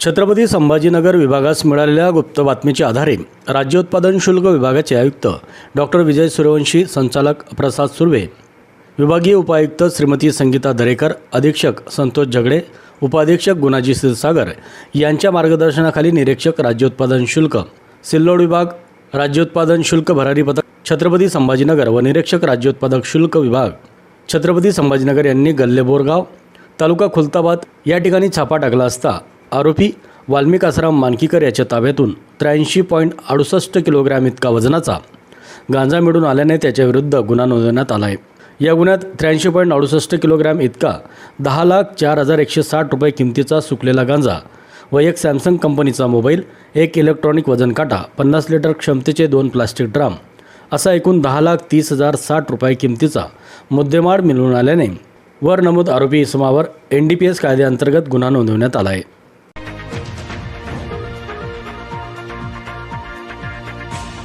छत्रपती संभाजीनगर विभागास मिळालेल्या गुप्त बातमीच्या आधारे राज्य उत्पादन शुल्क विभागाचे आयुक्त डॉक्टर विजय सूर्यवंशी, संचालक प्रसाद सुर्वे, विभागीय उपायुक्त श्रीमती संगीता दरेकर, अधीक्षक संतोष झगडे, उपाधीक्षक गुणाजी क्षीरसागर यांच्या मार्गदर्शनाखाली निरीक्षक राज्य उत्पादन शुल्क सिल्लोड विभाग, राज्य उत्पादन शुल्क भरारी पथक छत्रपती संभाजीनगर व निरीक्षक राज्य उत्पादक शुल्क विभाग छत्रपती संभाजीनगर यांनी गल्ले बोरगाव, तालुका खुलताबाद या ठिकाणी छापा टाकला असता आरोपी वाल्मिक आसाराम मानकीकर याच्या ताब्यातून 83.68 किलोग्रॅम इतका वजनाचा गांजा मिळून आल्याने त्याच्याविरुद्ध गुन्हा नोंदवण्यात आला आहे। या गुन्ह्यात 83.68 किलोग्रॅम इतका 10,04,160 रुपये किमतीचा सुकलेला गांजा व एक सॅमसंग कंपनीचा मोबाईल, एक इलेक्ट्रॉनिक वजन काटा, 50 लिटर क्षमतेचे 2 प्लास्टिक ड्रम असा एकूण 10,30,060 रुपये किमतीचा मुद्देमाल मिळून आल्याने वर नमूद आरोपी इसमावर NDPS कायद्याअंतर्गत गुन्हा नोंदवण्यात आला आहे।